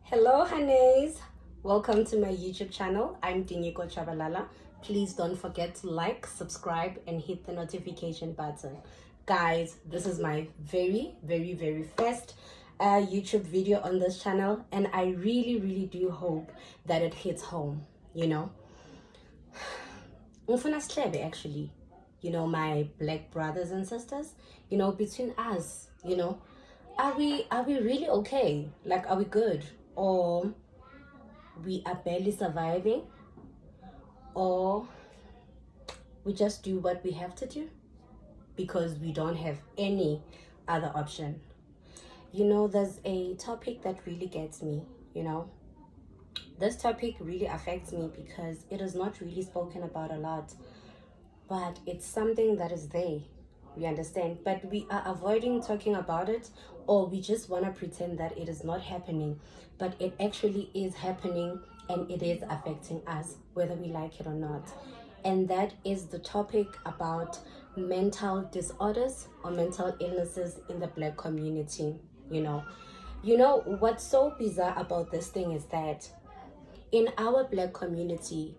Hello, honeys. Welcome to my YouTube channel. I'm Dinyiko Chabalala. Please don't forget to like, subscribe, and hit the notification button. Guys, this is my very first YouTube video on this channel, and I really do hope that it hits home, you know. Ngifuna sihlebe actually, my black brothers and sisters, between us, are we really okay? Like, are we good? Or we are barely surviving? Or we just do what we have to do because we don't have any other option? There's a topic that really gets me. This topic really affects me because it is not really spoken about a lot, but it's something that is there. We understand, but we are avoiding talking about it, or we just want to pretend that it is not happening, but it actually is happening, and it is affecting us whether we like it or not. And that is the topic about mental disorders or mental illnesses in the Black community. What's so bizarre about this thing is that in our Black community,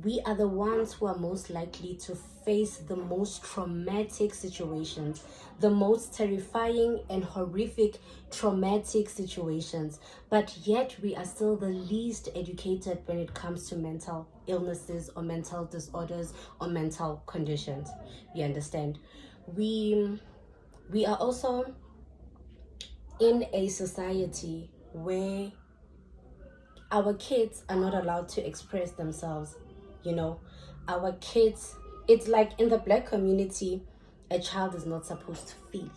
we are the ones who are most likely to face the most traumatic situations, the most terrifying and horrific traumatic situations, but yet we are still the least educated when it comes to mental illnesses or mental disorders or mental conditions. You understand? We are also in a society where our kids are not allowed to express themselves. Our kids, it's like in the Black community, a child is not supposed to feel.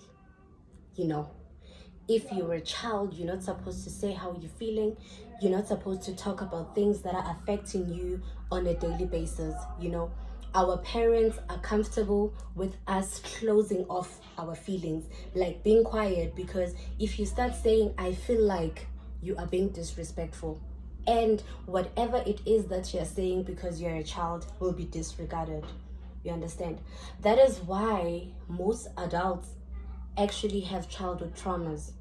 If you're a child, you're not supposed to say how you're feeling. You're not supposed to talk about things that are affecting you on a daily basis. Our parents are comfortable with us closing off our feelings, like being quiet, because if you start saying, I feel like, you are being disrespectful. And whatever it is that you're saying because you're a child will be disregarded. You understand? That is why most adults actually have childhood traumas.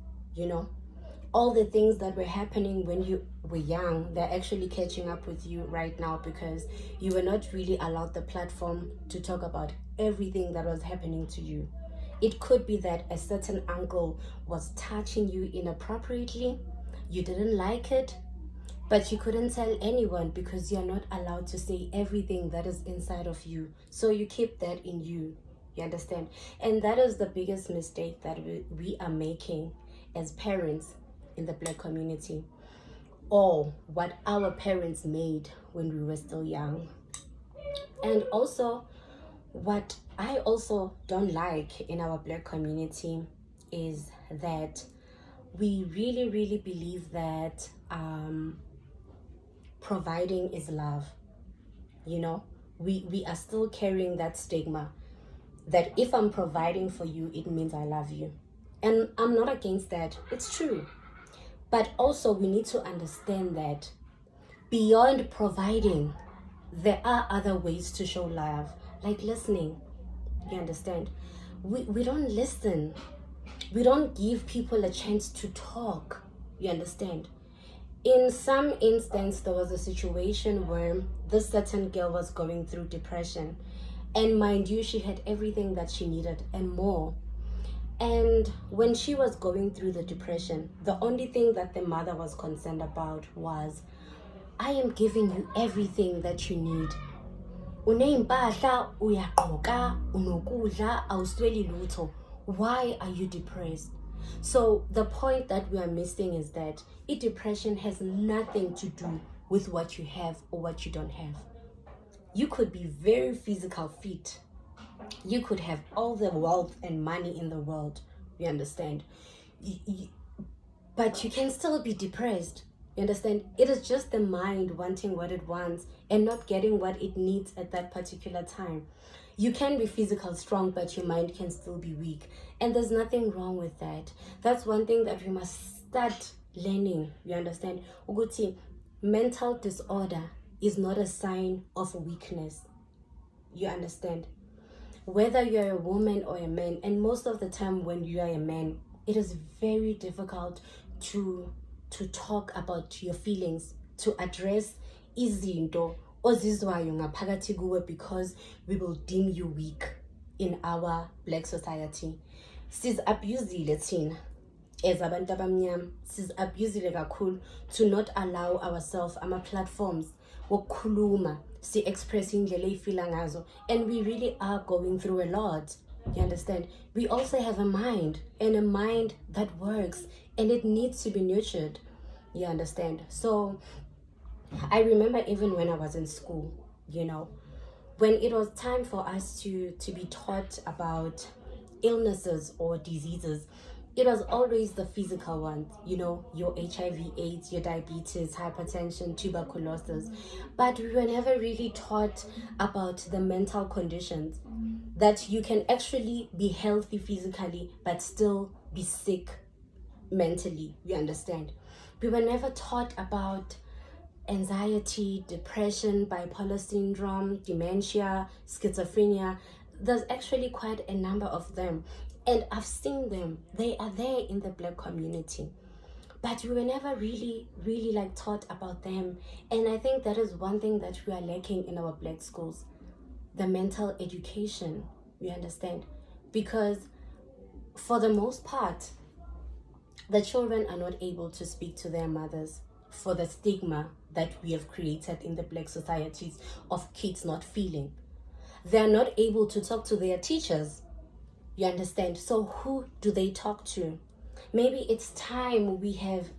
All the things that were happening when you were young, they're actually catching up with you right now because you were not really allowed the platform to talk about everything that was happening to you. It could be that a certain uncle was touching you inappropriately, you didn't like it, but you couldn't tell anyone because you're not allowed to say everything that is inside of you. So you keep that in you. You understand? And that is the biggest mistake that we are making as parents in the Black community, or what our parents made when we were still young. And also, what I also don't like in our Black community is that we really believe that providing is love. We are still carrying that stigma that if I'm providing for you, it means I love you. And I'm not against that. It's true. But also we need to understand that beyond providing, there are other ways to show love, like listening. You understand? We don't listen. We don't give people a chance to talk. You understand? In some instance, there was a situation where this certain girl was going through depression. And mind you, she had everything that she needed and more. And when she was going through the depression, the only thing that the mother was concerned about was, I am giving you everything that you need. Uneimpahla, uyagqoka, unokudla, awusweli lutho. Why are you depressed? So the point that we are missing is that depression has nothing to do with what you have or what you don't have. You could be very physical fit. You could have all the wealth and money in the world. You understand? But you can still be depressed. You understand? It is just the mind wanting what it wants and not getting what it needs at that particular time. You can be physical strong, but your mind can still be weak. And there's nothing wrong with that. That's one thing that we must start learning. You understand? Uguti, mental disorder is not a sign of weakness. You understand? Whether you're a woman or a man, and most of the time when you are a man, it is very difficult to to talk about your feelings, to address izinto ozizwayo ngaphakathi kuwe, because we will deem you weak in our black society. Sis-abusile thina as abantu abamnyama, sis-abusile kakhulu to not allow ourselves ama-platforms wokukhuluma, si-express indlela ey'fila ngazo, and we really are going through a lot. You understand? We also have a mind, and a mind that works, and it needs to be nurtured. You understand? So I remember even when I was in school, when it was time for us to be taught about illnesses or diseases, it was always the physical ones, your HIV/AIDS, your diabetes, hypertension, tuberculosis. But we were never really taught about the mental conditions, that you can actually be healthy physically but still be sick mentally. You understand? We were never taught about anxiety, depression, bipolar syndrome, dementia, schizophrenia. There's actually quite a number of them, and I've seen them. They are there in the black community, but we were never really taught about them. And I think that is one thing that we are lacking in our black schools, the mental education. You understand? Because for the most part, the children are not able to speak to their mothers for the stigma that we have created in the black societies of kids not feeling. They're not able to talk to their teachers. You understand? So who do they talk to? Maybe it's time we have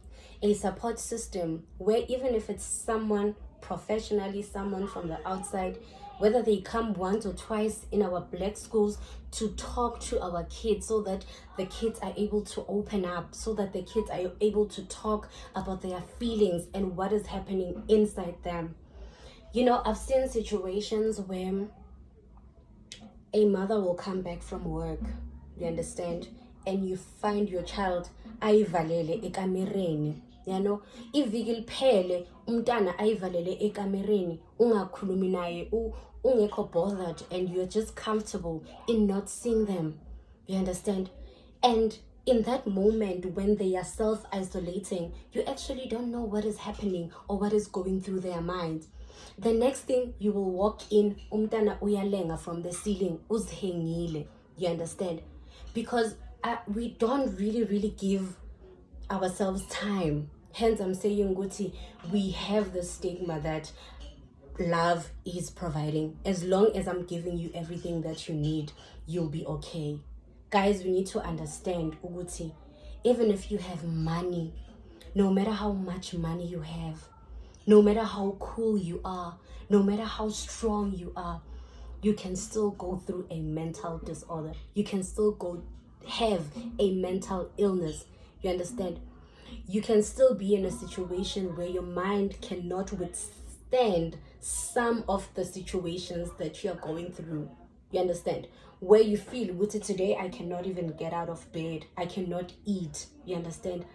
a support system where, even if it's someone professionally, someone from the outside, whether they come once or twice in our black schools to talk to our kids, so that the kids are able to open up, so that the kids are able to talk about their feelings and what is happening inside them. I've seen situations where a mother will come back from work, you understand, and you find your child ayivalele ekamereni. Iviki liphele umntana ayivalele ekamereni, ungakhulumi naye, ungekho bothered, and you're just comfortable in not seeing them. You understand? And in that moment when they are self-isolating, you actually don't know what is happening or what is going through their minds. The next thing, you will walk in, umntana uyalenga from the ceiling, uzhengile. You understand? Because we don't really give ourselves time. Hence, I'm saying, Guti, we have the stigma that love is providing. As long as I'm giving you everything that you need, you'll be okay. Guys, we need to understand, Uguti, even if you have money, no matter how much money you have, no matter how cool you are, no matter how strong you are, you can still go through a mental disorder. You can still have a mental illness. You understand? You can still be in a situation where your mind cannot withstand some of the situations that you are going through. You understand? Where you feel, today I cannot even get out of bed. I cannot eat. You understand?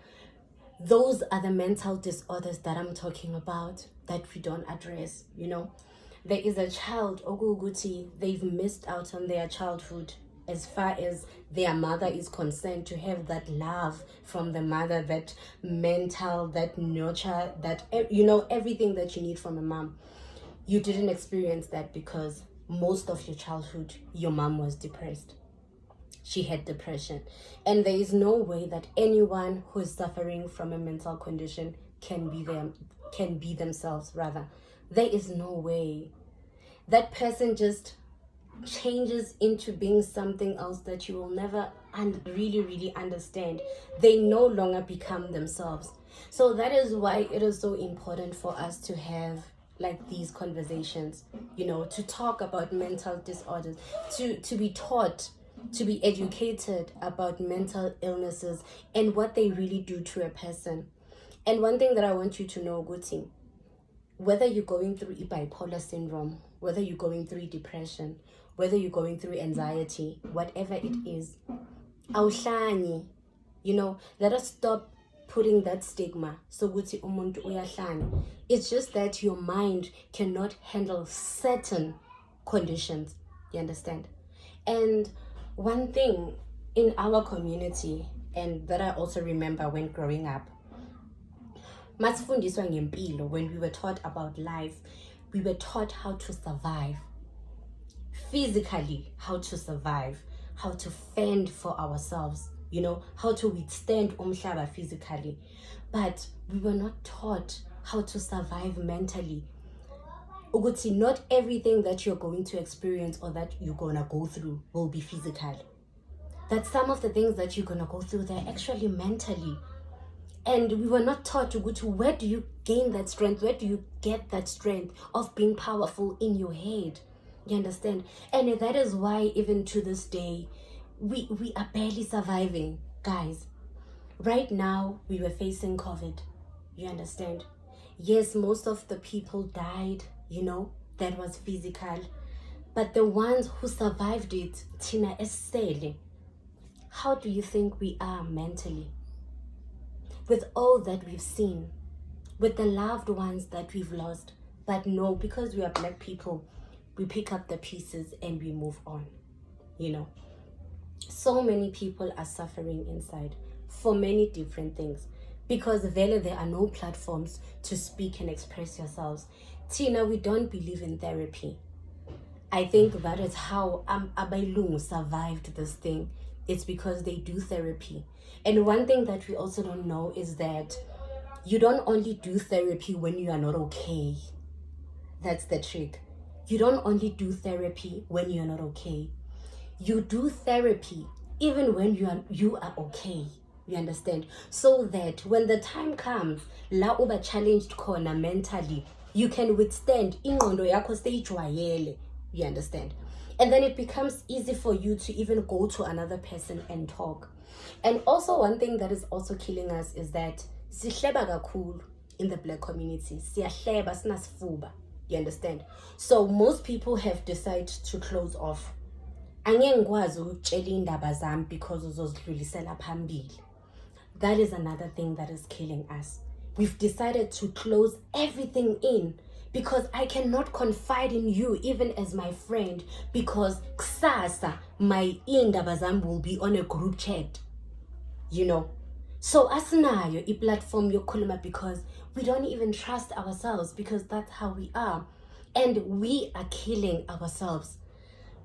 Those are the mental disorders that I'm talking about, that we don't address. There is a child, Oguguti, they've missed out on their childhood as far as their mother is concerned, to have that love from the mother, that mental, that nurture, that, everything that you need from a mom. You didn't experience that because most of your childhood, your mom was depressed. She had depression. And there is no way that anyone who is suffering from a mental condition can be themselves, rather. There is no way. That person just changes into being something else that you will never really understand. They no longer become themselves. So that is why it is so important for us to have these conversations, to talk about mental disorders, to be taught, to be educated about mental illnesses and what they really do to a person. And one thing that I want you to know, Guti, whether you're going through bipolar syndrome, whether you're going through depression, whether you're going through anxiety, whatever it is, awuhlani, let us stop putting that stigma. So Guti umuntu uyahlani. It's just that your mind cannot handle certain conditions. You understand? And one thing in our community, and that I also remember when growing up, Masifundiswa ngempilo, when we were taught about life, we were taught how to survive. Physically, how to survive, how to fend for ourselves, how to withstand umhlaba physically. But we were not taught how to survive mentally. Uguti, not everything that you're going to experience or that you're gonna go through will be physical. That some of the things that you're gonna go through, they're actually mentally. And we were not taught to go to, where do you gain that strength? Where do you get that strength of being powerful in your head? You understand? And that is why even to this day, we are barely surviving, guys. Right now, we were facing COVID. You understand? Yes, most of the people died, that was physical. But the ones who survived it, Tina Esele, how do you think we are mentally? With all that we've seen, with the loved ones that we've lost. But no, because we are Black people, we pick up the pieces and we move on. So many people are suffering inside for many different things, because there are no platforms to speak and express yourselves. Tina, we don't believe in therapy. I think that is how Abailungu survived this thing. It's because they do therapy. And one thing that we also don't know is that you don't only do therapy when you are not okay. That's the trick. You don't only do therapy when you're not okay. You do therapy even when you are okay. You understand? So that when the time comes, la uba challenged corner mentally, you can withstand. Ingqondo yakho seyijwayele. You understand? And then it becomes easy for you to even go to another person and talk. And also one thing that is also killing us is that sihleba kakhulu in the Black community. Siyahleba sinasifuba. You understand? So most people have decided to close off. Angeke ngikwazi ukutshela indaba zami because uzozidlulisela phambili. That is another thing that is killing us. We've decided to close everything in because I cannot confide in you even as my friend, because kusasa my indaba zami will be on a group chat. So asinayo i-platform yokukhuluma because we don't even trust ourselves, because that's how we are. And we are killing ourselves.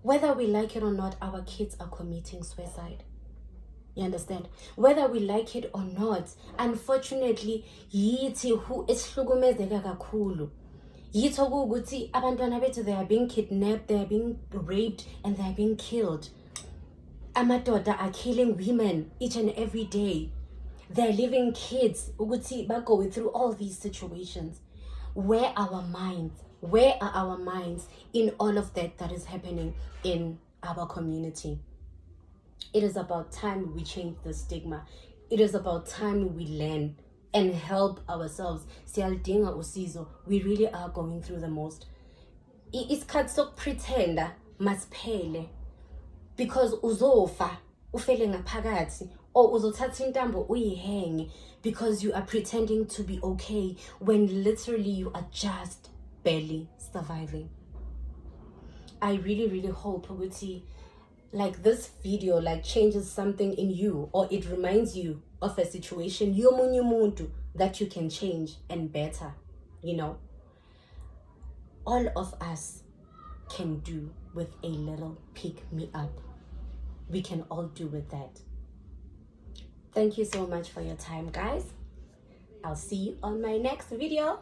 Whether we like it or not, our kids are committing suicide. You understand? Whether we like it or not, unfortunately, yithi who esihlukumezeka kakhulu. Yithi ukuthi abantwana bethu, they are being kidnapped, they are being raped, and they are being killed. Amadoda are killing women each and every day. They're leaving kids ukuthi ba going through all these situations. Where are our minds? Where are our minds in all of that is happening in our community? It is about time we change the stigma. It is about time we learn and help ourselves. Siyalidinga usizo. We really are going through the most. Isikhathi sokupretenda masiphele, because uzofa ufele ngaphakathi, or uzothatha intambo uyihenge because you are pretending to be okay when literally you are just barely surviving. I really, really hope ukuthi like this video changes something in you, or it reminds you of a situation yomunye umuntu that you can change and better. All of us can do with a little pick me up. We can all do with that. Thank you so much for your time, guys. I'll see you on my next video.